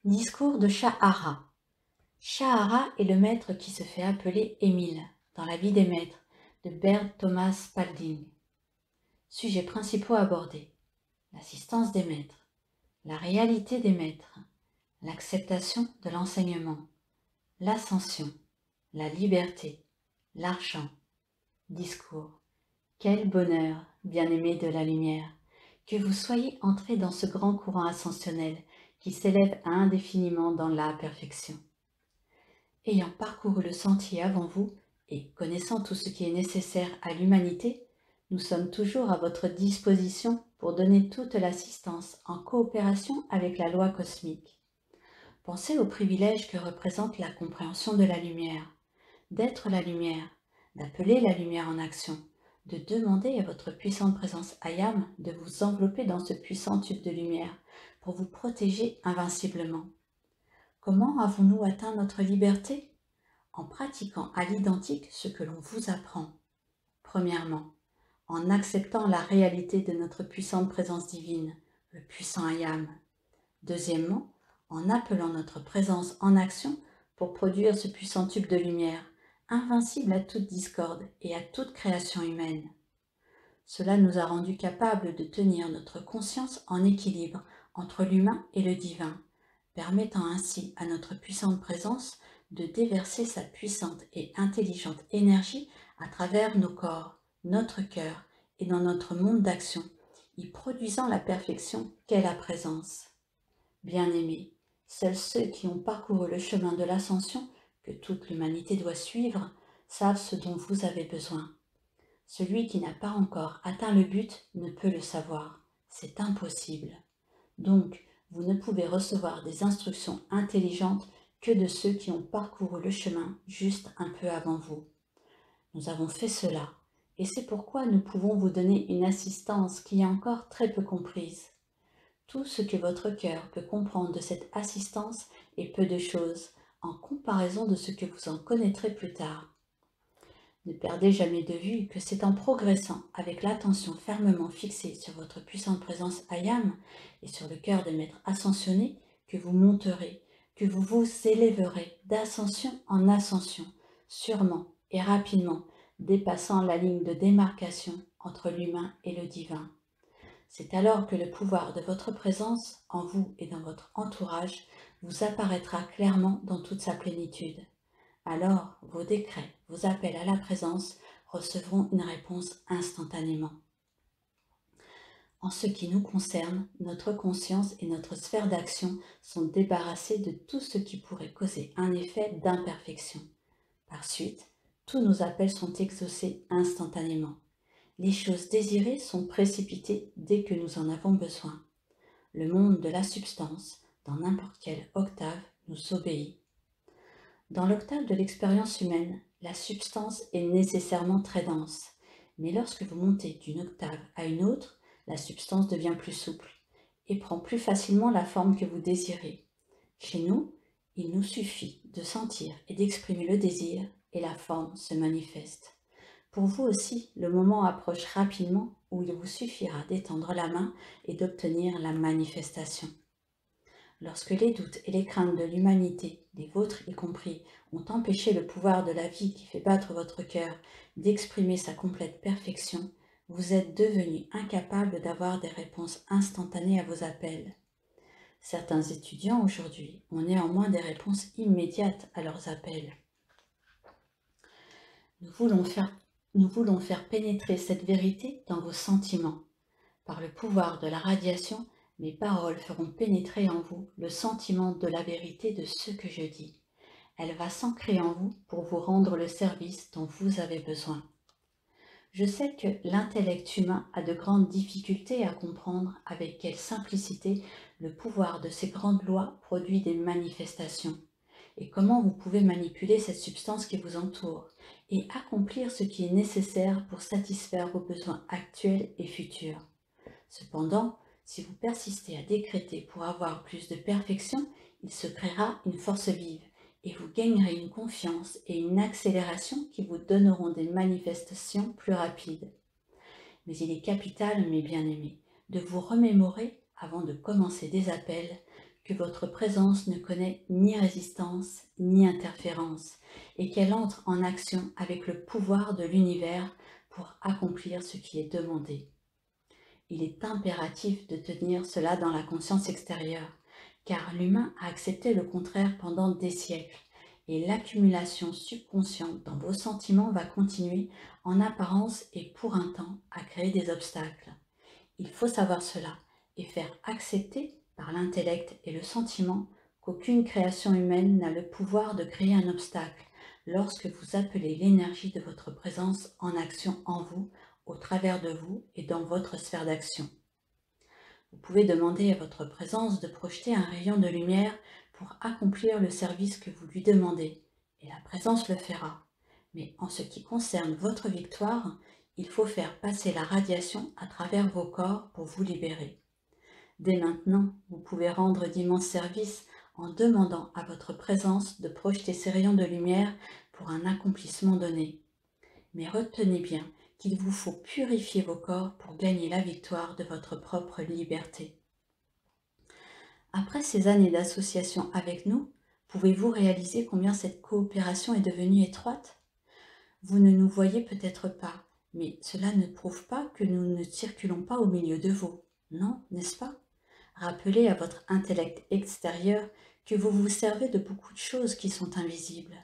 Discours de Shahara. Shahara est le maître qui se fait appeler Émile dans La vie des maîtres de Bert Thomas Spalding. Sujets principaux abordés: l'assistance des maîtres, la réalité des maîtres, l'acceptation de l'enseignement, l'ascension, la liberté, l'argent. Discours. Quel bonheur, bien-aimés de la lumière, que vous soyez entrés dans ce grand courant ascensionnel qui s'élève indéfiniment dans la perfection. Ayant parcouru le sentier avant vous et connaissant tout ce qui est nécessaire à l'humanité, nous sommes toujours à votre disposition pour donner toute l'assistance en coopération avec la loi cosmique. Pensez au privilège que représente la compréhension de la lumière, d'être la lumière, d'appeler la lumière en action, de demander à votre puissante présence Ayam de vous envelopper dans ce puissant tube de lumière pour vous protéger invinciblement. Comment avons-nous atteint notre liberté? En pratiquant à l'identique ce que l'on vous apprend. Premièrement, en acceptant la réalité de notre puissante présence divine, le puissant Ayam. Deuxièmement, en appelant notre présence en action pour produire ce puissant tube de lumière, invincible à toute discorde et à toute création humaine. Cela nous a rendus capables de tenir notre conscience en équilibre entre l'humain et le divin, permettant ainsi à notre puissante présence de déverser sa puissante et intelligente énergie à travers nos corps, notre cœur et dans notre monde d'action, y produisant la perfection qu'est la présence. Bien-aimés, seuls ceux qui ont parcouru le chemin de l'ascension que toute l'humanité doit suivre savent ce dont vous avez besoin. Celui qui n'a pas encore atteint le but ne peut le savoir, c'est impossible. Donc, vous ne pouvez recevoir des instructions intelligentes que de ceux qui ont parcouru le chemin juste un peu avant vous. Nous avons fait cela, et c'est pourquoi nous pouvons vous donner une assistance qui est encore très peu comprise. Tout ce que votre cœur peut comprendre de cette assistance est peu de choses, en comparaison de ce que vous en connaîtrez plus tard. Ne perdez jamais de vue que c'est en progressant avec l'attention fermement fixée sur votre puissante présence Ayam et sur le cœur des maîtres ascensionnés que vous monterez, que vous vous élèverez d'ascension en ascension, sûrement et rapidement, dépassant la ligne de démarcation entre l'humain et le divin. C'est alors que le pouvoir de votre présence, en vous et dans votre entourage, vous apparaîtra clairement dans toute sa plénitude. Alors, vos décrets, vos appels à la présence recevront une réponse instantanément. En ce qui nous concerne, notre conscience et notre sphère d'action sont débarrassées de tout ce qui pourrait causer un effet d'imperfection. Par suite, tous nos appels sont exaucés instantanément. Les choses désirées sont précipitées dès que nous en avons besoin. Le monde de la substance, dans n'importe quelle octave, nous obéit. Dans l'octave de l'expérience humaine, la substance est nécessairement très dense, mais lorsque vous montez d'une octave à une autre, la substance devient plus souple et prend plus facilement la forme que vous désirez. Chez nous, il nous suffit de sentir et d'exprimer le désir et la forme se manifeste. Pour vous aussi, le moment approche rapidement où il vous suffira d'étendre la main et d'obtenir la manifestation. Lorsque les doutes et les craintes de l'humanité, les vôtres y compris, ont empêché le pouvoir de la vie qui fait battre votre cœur d'exprimer sa complète perfection, vous êtes devenu incapable d'avoir des réponses instantanées à vos appels. Certains étudiants aujourd'hui ont néanmoins des réponses immédiates à leurs appels. Nous voulons faire pénétrer cette vérité dans vos sentiments. Par le pouvoir de la radiation, mes paroles feront pénétrer en vous le sentiment de la vérité de ce que je dis. Elle va s'ancrer en vous pour vous rendre le service dont vous avez besoin. Je sais que l'intellect humain a de grandes difficultés à comprendre avec quelle simplicité le pouvoir de ces grandes lois produit des manifestations, et comment vous pouvez manipuler cette substance qui vous entoure, et accomplir ce qui est nécessaire pour satisfaire vos besoins actuels et futurs. Cependant, si vous persistez à décréter pour avoir plus de perfection, il se créera une force vive et vous gagnerez une confiance et une accélération qui vous donneront des manifestations plus rapides. Mais il est capital, mes bien-aimés, de vous remémorer, avant de commencer des appels, que votre présence ne connaît ni résistance ni interférence et qu'elle entre en action avec le pouvoir de l'univers pour accomplir ce qui est demandé. Il est impératif de tenir cela dans la conscience extérieure, car l'humain a accepté le contraire pendant des siècles, et l'accumulation subconsciente dans vos sentiments va continuer en apparence et pour un temps à créer des obstacles. Il faut savoir cela et faire accepter par l'intellect et le sentiment qu'aucune création humaine n'a le pouvoir de créer un obstacle lorsque vous appelez l'énergie de votre présence en action en vous, au travers de vous et dans votre sphère d'action. Vous pouvez demander à votre présence de projeter un rayon de lumière pour accomplir le service que vous lui demandez, et la présence le fera. Mais en ce qui concerne votre victoire, il faut faire passer la radiation à travers vos corps pour vous libérer. Dès maintenant, vous pouvez rendre d'immenses services en demandant à votre présence de projeter ces rayons de lumière pour un accomplissement donné. Mais retenez bien qu'il vous faut purifier vos corps pour gagner la victoire de votre propre liberté. Après ces années d'association avec nous, pouvez-vous réaliser combien cette coopération est devenue étroite? Vous ne nous voyez peut-être pas, mais cela ne prouve pas que nous ne circulons pas au milieu de vous, non, n'est-ce pas? Rappelez à votre intellect extérieur que vous vous servez de beaucoup de choses qui sont invisibles.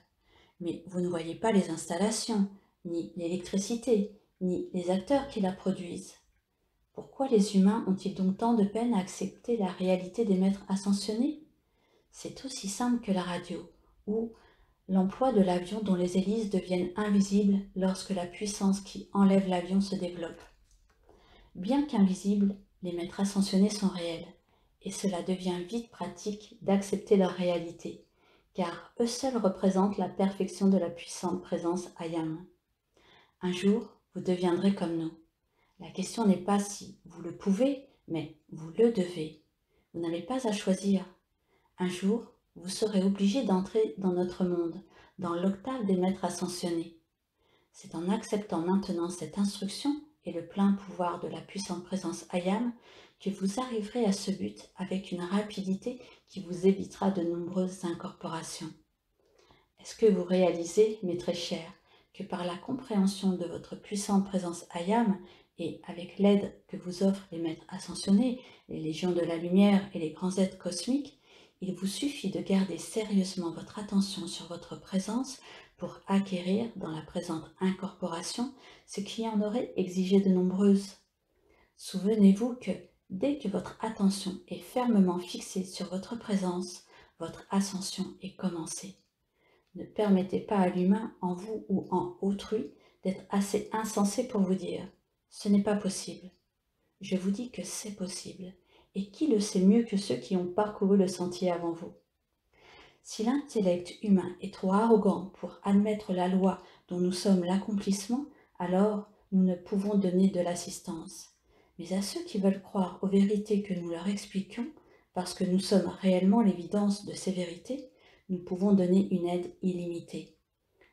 Mais vous ne voyez pas les installations, ni l'électricité, ni les acteurs qui la produisent. Pourquoi les humains ont-ils donc tant de peine à accepter la réalité des maîtres ascensionnés? C'est aussi simple que la radio, ou l'emploi de l'avion dont les hélices deviennent invisibles lorsque la puissance qui enlève l'avion se développe. Bien qu'invisibles, les maîtres ascensionnés sont réels, et cela devient vite pratique d'accepter leur réalité, car eux seuls représentent la perfection de la puissante présence Ayam. Un jour, vous deviendrez comme nous. La question n'est pas si vous le pouvez, mais vous le devez. Vous n'avez pas à choisir. Un jour, vous serez obligé d'entrer dans notre monde, dans l'octave des maîtres ascensionnés. C'est en acceptant maintenant cette instruction et le plein pouvoir de la puissante présence Ayam que vous arriverez à ce but avec une rapidité qui vous évitera de nombreuses incorporations. Est-ce que vous réalisez, mes très chers, que par la compréhension de votre puissante présence Ayam et avec l'aide que vous offrent les maîtres ascensionnés, les légions de la lumière et les grands êtres cosmiques, il vous suffit de garder sérieusement votre attention sur votre présence pour acquérir dans la présente incorporation ce qui en aurait exigé de nombreuses. Souvenez-vous que dès que votre attention est fermement fixée sur votre présence, votre ascension est commencée. Ne permettez pas à l'humain en vous ou en autrui d'être assez insensé pour vous dire « ce n'est pas possible ». Je vous dis que c'est possible, et qui le sait mieux que ceux qui ont parcouru le sentier avant vous? Si l'intellect humain est trop arrogant pour admettre la loi dont nous sommes l'accomplissement, alors nous ne pouvons donner de l'assistance. Mais à ceux qui veulent croire aux vérités que nous leur expliquons, parce que nous sommes réellement l'évidence de ces vérités, nous pouvons donner une aide illimitée.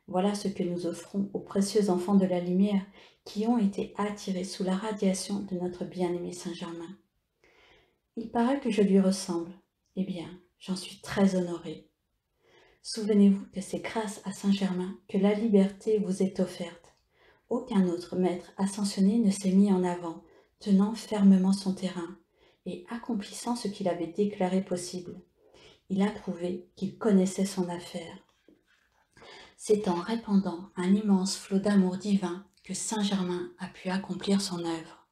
Voilà ce que nous offrons aux précieux enfants de la lumière qui ont été attirés sous la radiation de notre bien-aimé Saint-Germain. Il paraît que je lui ressemble. Eh bien, j'en suis très honorée. Souvenez-vous que c'est grâce à Saint-Germain que la liberté vous est offerte. Aucun autre maître ascensionné ne s'est mis en avant, tenant fermement son terrain et accomplissant ce qu'il avait déclaré possible. Il a prouvé qu'il connaissait son affaire. C'est en répandant un immense flot d'amour divin que Saint-Germain a pu accomplir son œuvre.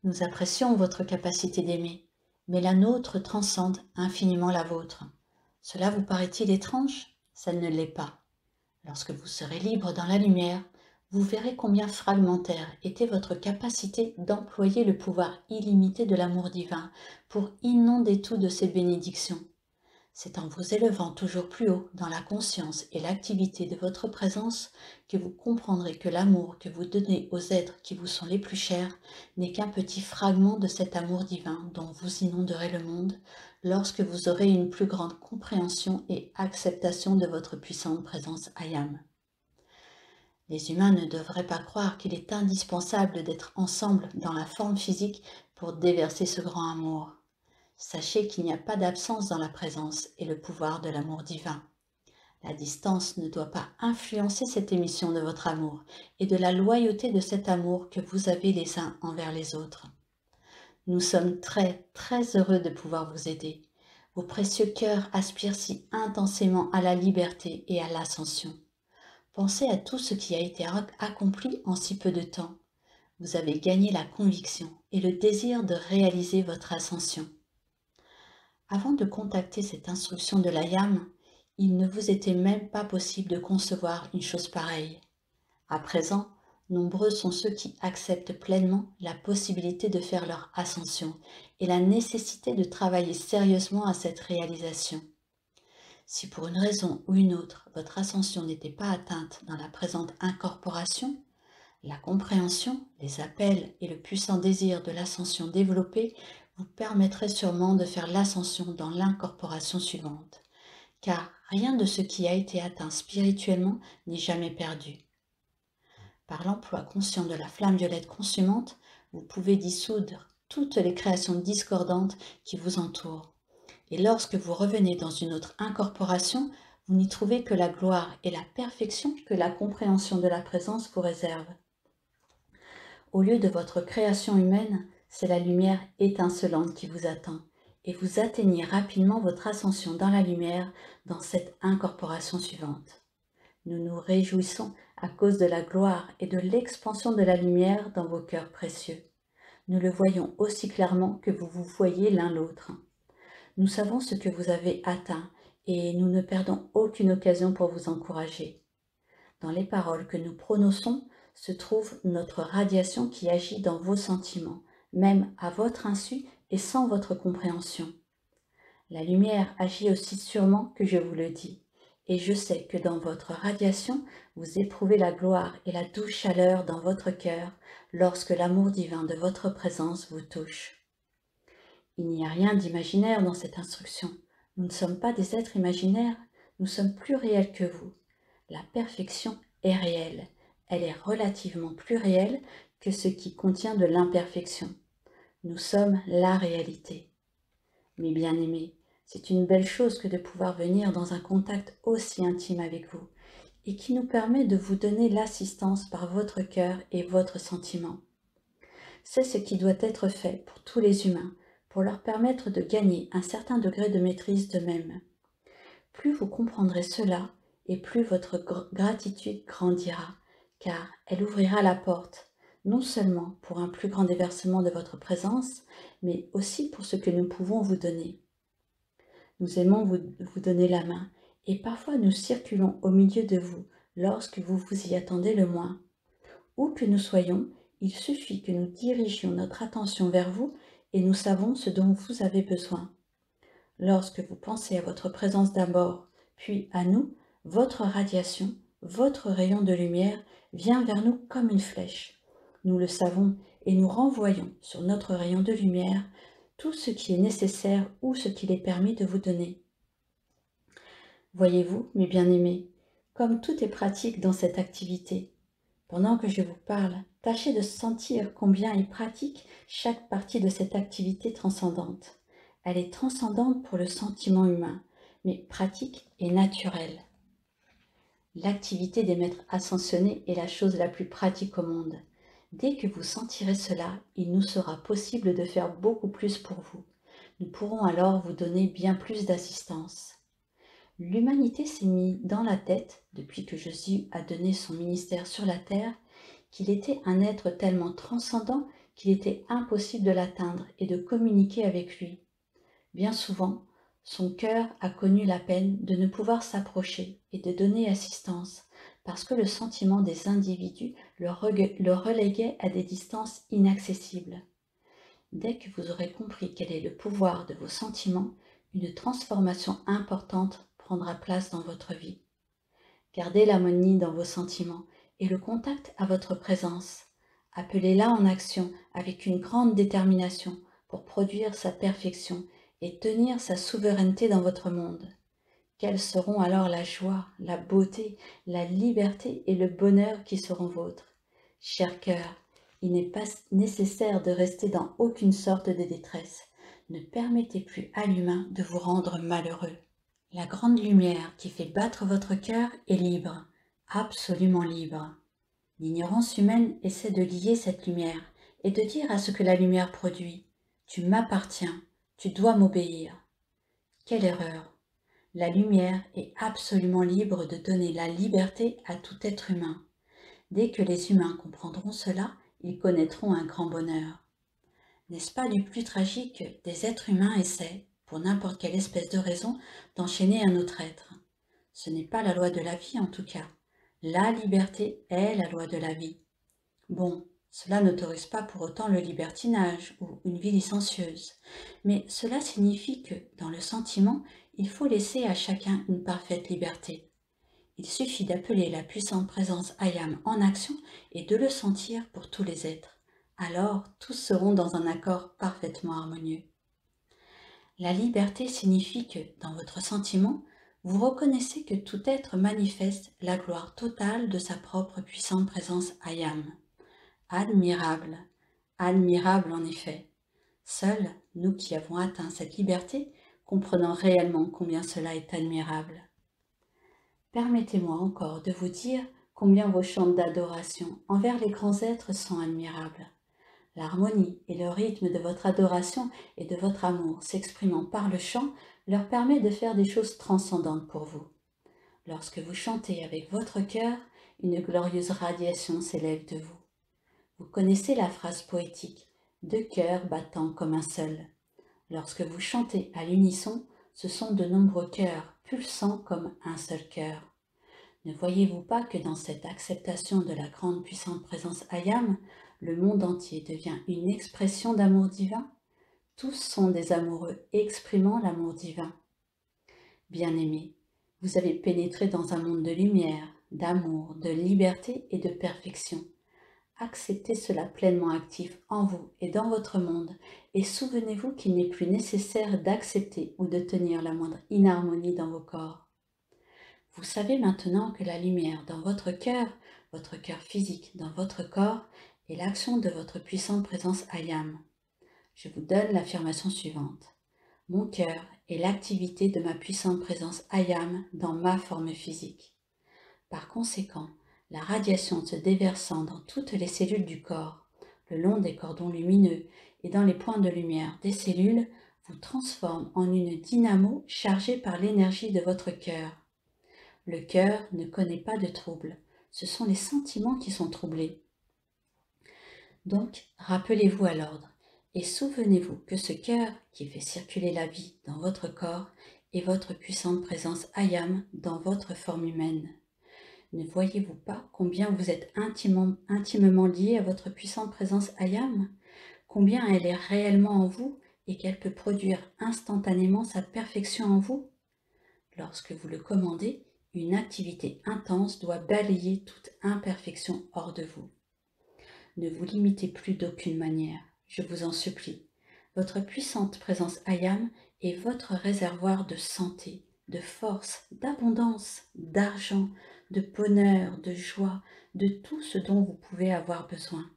Nous apprécions votre capacité d'aimer, mais la nôtre transcende infiniment la vôtre. Cela vous paraît-il étrange? Ça ne l'est pas. Lorsque vous serez libre dans la lumière, vous verrez combien fragmentaire était votre capacité d'employer le pouvoir illimité de l'amour divin pour inonder tout de ses bénédictions. C'est en vous élevant toujours plus haut dans la conscience et l'activité de votre présence que vous comprendrez que l'amour que vous donnez aux êtres qui vous sont les plus chers n'est qu'un petit fragment de cet amour divin dont vous inonderez le monde lorsque vous aurez une plus grande compréhension et acceptation de votre puissante présence Ayam. Les humains ne devraient pas croire qu'il est indispensable d'être ensemble dans la forme physique pour déverser ce grand amour. Sachez qu'il n'y a pas d'absence dans la présence et le pouvoir de l'amour divin. La distance ne doit pas influencer cette émission de votre amour et de la loyauté de cet amour que vous avez les uns envers les autres. Nous sommes très, très heureux de pouvoir vous aider. Vos précieux cœurs aspirent si intensément à la liberté et à l'ascension. Pensez à tout ce qui a été accompli en si peu de temps. Vous avez gagné la conviction et le désir de réaliser votre ascension. Avant de contacter cette instruction de l'Ayam, il ne vous était même pas possible de concevoir une chose pareille. À présent, nombreux sont ceux qui acceptent pleinement la possibilité de faire leur ascension et la nécessité de travailler sérieusement à cette réalisation. Si pour une raison ou une autre, votre ascension n'était pas atteinte dans la présente incorporation, la compréhension, les appels et le puissant désir de l'ascension développé vous permettraient sûrement de faire l'ascension dans l'incorporation suivante, car rien de ce qui a été atteint spirituellement n'est jamais perdu. Par l'emploi conscient de la flamme violette consumante, vous pouvez dissoudre toutes les créations discordantes qui vous entourent. Et lorsque vous revenez dans une autre incorporation, vous n'y trouvez que la gloire et la perfection que la compréhension de la présence vous réserve. Au lieu de votre création humaine, c'est la lumière étincelante qui vous attend, et vous atteignez rapidement votre ascension dans la lumière dans cette incorporation suivante. Nous nous réjouissons à cause de la gloire et de l'expansion de la lumière dans vos cœurs précieux. Nous le voyons aussi clairement que vous vous voyez l'un l'autre. Nous savons ce que vous avez atteint et nous ne perdons aucune occasion pour vous encourager. Dans les paroles que nous prononçons se trouve notre radiation qui agit dans vos sentiments, même à votre insu et sans votre compréhension. La lumière agit aussi sûrement que je vous le dis, et je sais que dans votre radiation, vous éprouvez la gloire et la douce chaleur dans votre cœur lorsque l'amour divin de votre présence vous touche. Il n'y a rien d'imaginaire dans cette instruction. Nous ne sommes pas des êtres imaginaires, nous sommes plus réels que vous. La perfection est réelle, elle est relativement plus réelle que ce qui contient de l'imperfection. Nous sommes la réalité. Mes bien-aimés, c'est une belle chose que de pouvoir venir dans un contact aussi intime avec vous et qui nous permet de vous donner l'assistance par votre cœur et votre sentiment. C'est ce qui doit être fait pour tous les humains, pour leur permettre de gagner un certain degré de maîtrise d'eux-mêmes. Plus vous comprendrez cela, et plus votre gratitude grandira, car elle ouvrira la porte, non seulement pour un plus grand déversement de votre présence, mais aussi pour ce que nous pouvons vous donner. Nous aimons vous donner la main, et parfois nous circulons au milieu de vous lorsque vous vous y attendez le moins. Où que nous soyons, il suffit que nous dirigions notre attention vers vous et nous savons ce dont vous avez besoin. Lorsque vous pensez à votre présence d'abord, puis à nous, votre radiation, votre rayon de lumière vient vers nous comme une flèche. Nous le savons et nous renvoyons sur notre rayon de lumière tout ce qui est nécessaire ou ce qu'il est permis de vous donner. Voyez-vous, mes bien-aimés, comme tout est pratique dans cette activité. Pendant que je vous parle, tâchez de sentir combien est pratique chaque partie de cette activité transcendante. Elle est transcendante pour le sentiment humain, mais pratique et naturelle. L'activité des maîtres ascensionnés est la chose la plus pratique au monde. Dès que vous sentirez cela, il nous sera possible de faire beaucoup plus pour vous. Nous pourrons alors vous donner bien plus d'assistance. L'humanité s'est mis dans la tête, depuis que Jésus a donné son ministère sur la terre, qu'il était un être tellement transcendant qu'il était impossible de l'atteindre et de communiquer avec lui. Bien souvent, son cœur a connu la peine de ne pouvoir s'approcher et de donner assistance, parce que le sentiment des individus le reléguait à des distances inaccessibles. Dès que vous aurez compris quel est le pouvoir de vos sentiments, une transformation importante prendra place dans votre vie. Gardez l'harmonie dans vos sentiments et le contact à votre présence. Appelez-la en action avec une grande détermination pour produire sa perfection et tenir sa souveraineté dans votre monde. Quelles seront alors la joie, la beauté, la liberté et le bonheur qui seront vôtres. Cher cœur, il n'est pas nécessaire de rester dans aucune sorte de détresse. Ne permettez plus à l'humain de vous rendre malheureux. La grande lumière qui fait battre votre cœur est libre, absolument libre. L'ignorance humaine essaie de lier cette lumière et de dire à ce que la lumière produit: tu m'appartiens, tu dois m'obéir. Quelle erreur! La lumière est absolument libre de donner la liberté à tout être humain. Dès que les humains comprendront cela, ils connaîtront un grand bonheur. N'est-ce pas du plus tragique que des êtres humains essaient, pour n'importe quelle espèce de raison, d'enchaîner un autre être? Ce n'est pas la loi de la vie en tout cas. La liberté est la loi de la vie. Bon, cela n'autorise pas pour autant le libertinage ou une vie licencieuse, mais cela signifie que, dans le sentiment, il faut laisser à chacun une parfaite liberté. Il suffit d'appeler la puissante présence Ayam en action et de le sentir pour tous les êtres. Alors, tous seront dans un accord parfaitement harmonieux. La liberté signifie que, dans votre sentiment, vous reconnaissez que tout être manifeste la gloire totale de sa propre puissante présence Ayam. Admirable, admirable en effet. Seuls, nous qui avons atteint cette liberté, comprenons réellement combien cela est admirable. Permettez-moi encore de vous dire combien vos chants d'adoration envers les grands êtres sont admirables. L'harmonie et le rythme de votre adoration et de votre amour s'exprimant par le chant leur permet de faire des choses transcendantes pour vous. Lorsque vous chantez avec votre cœur, une glorieuse radiation s'élève de vous. Vous connaissez la phrase poétique « deux cœurs battant comme un seul ». Lorsque vous chantez à l'unisson, ce sont de nombreux cœurs pulsant comme un seul cœur. Ne voyez-vous pas que dans cette acceptation de la grande puissante présence Ayam, le monde entier devient une expression d'amour divin? Tous sont des amoureux exprimant l'amour divin. Bien-aimés, vous avez pénétré dans un monde de lumière, d'amour, de liberté et de perfection. Acceptez cela pleinement actif en vous et dans votre monde et souvenez-vous qu'il n'est plus nécessaire d'accepter ou de tenir la moindre inharmonie dans vos corps. Vous savez maintenant que la lumière dans votre cœur physique dans votre corps, est l'action de votre puissante présence Ayam. Je vous donne l'affirmation suivante. Mon cœur est l'activité de ma puissante présence Ayam dans ma forme physique. Par conséquent, la radiation se déversant dans toutes les cellules du corps, le long des cordons lumineux et dans les points de lumière des cellules, vous transforme en une dynamo chargée par l'énergie de votre cœur. Le cœur ne connaît pas de trouble, ce sont les sentiments qui sont troublés. Donc, rappelez-vous à l'ordre et souvenez-vous que ce cœur qui fait circuler la vie dans votre corps est votre puissante présence Ayam dans votre forme humaine. Ne voyez-vous pas combien vous êtes intimement lié à votre puissante présence Ayam? Combien elle est réellement en vous et qu'elle peut produire instantanément sa perfection en vous? Lorsque vous le commandez, une activité intense doit balayer toute imperfection hors de vous. Ne vous limitez plus d'aucune manière, je vous en supplie. Votre puissante présence Ayam est votre réservoir de santé, de force, d'abondance, d'argent, de bonheur, de joie, de tout ce dont vous pouvez avoir besoin.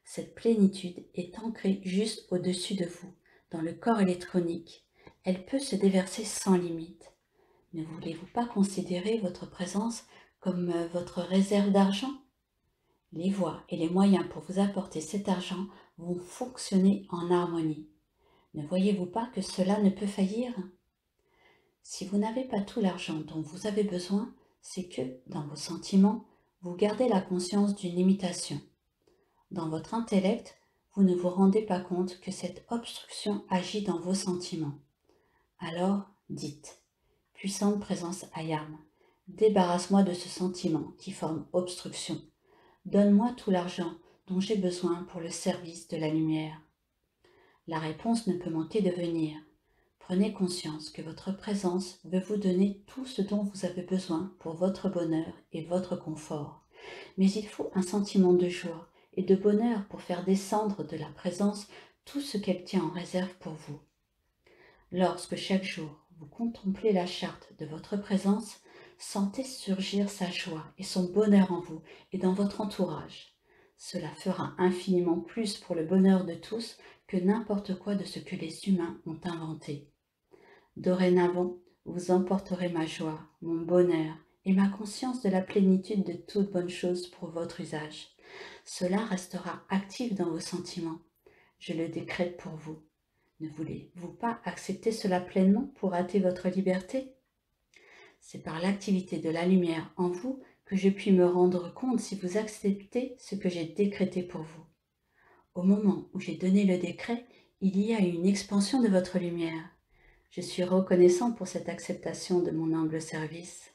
Cette plénitude est ancrée juste au-dessus de vous, dans le corps électronique. Elle peut se déverser sans limite. Ne voulez-vous pas considérer votre présence comme votre réserve d'argent? Les voies et les moyens pour vous apporter cet argent vont fonctionner en harmonie. Ne voyez-vous pas que cela ne peut faillir? Si vous n'avez pas tout l'argent dont vous avez besoin, c'est que, dans vos sentiments, vous gardez la conscience d'une limitation. Dans votre intellect, vous ne vous rendez pas compte que cette obstruction agit dans vos sentiments. Alors, dites, puissante présence Ayam, débarrasse-moi de ce sentiment qui forme obstruction. Donne-moi tout l'argent dont j'ai besoin pour le service de la lumière. La réponse ne peut manquer de venir. Prenez conscience que votre présence veut vous donner tout ce dont vous avez besoin pour votre bonheur et votre confort. Mais il faut un sentiment de joie et de bonheur pour faire descendre de la présence tout ce qu'elle tient en réserve pour vous. Lorsque chaque jour vous contemplez la charte de votre présence, sentez surgir sa joie et son bonheur en vous et dans votre entourage. Cela fera infiniment plus pour le bonheur de tous que n'importe quoi de ce que les humains ont inventé. Dorénavant, vous emporterez ma joie, mon bonheur et ma conscience de la plénitude de toute bonne chose pour votre usage. Cela restera actif dans vos sentiments. Je le décrète pour vous. Ne voulez-vous pas accepter cela pleinement pour hâter votre liberté? C'est par l'activité de la lumière en vous que je puis me rendre compte si vous acceptez ce que j'ai décrété pour vous. Au moment où j'ai donné le décret, il y a eu une expansion de votre lumière. Je suis reconnaissant pour cette acceptation de mon humble service.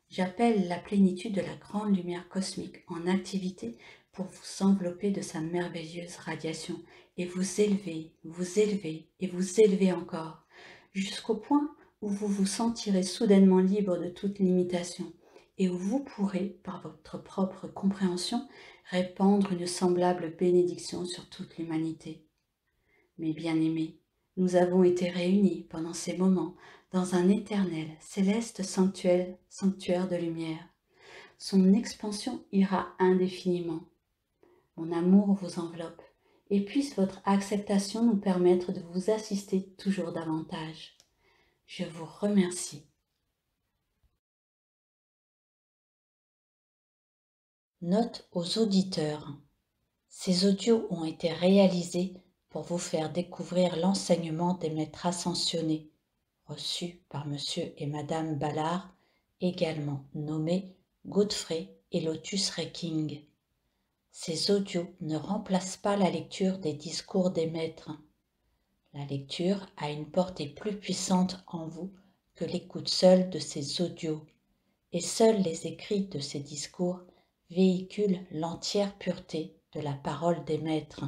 J'appelle la plénitude de la grande lumière cosmique en activité pour vous envelopper de sa merveilleuse radiation et vous élever et vous élever encore, jusqu'au point où vous vous sentirez soudainement libre de toute limitation et où vous pourrez, par votre propre compréhension, répandre une semblable bénédiction sur toute l'humanité. Mes bien-aimés, nous avons été réunis pendant ces moments dans un éternel, céleste sanctuaire de lumière. Son expansion ira indéfiniment. Mon amour vous enveloppe, et puisse votre acceptation nous permettre de vous assister toujours davantage. Je vous remercie. Note aux auditeurs. Ces audios ont été réalisés pour vous faire découvrir l'enseignement des maîtres ascensionnés, reçus par Monsieur et Madame Ballard, également nommés Godfrey et Lotus Reking. Ces audios ne remplacent pas la lecture des discours des maîtres. La lecture a une portée plus puissante en vous que l'écoute seule de ces audios, et seuls les écrits de ces discours véhiculent l'entière pureté de la parole des maîtres.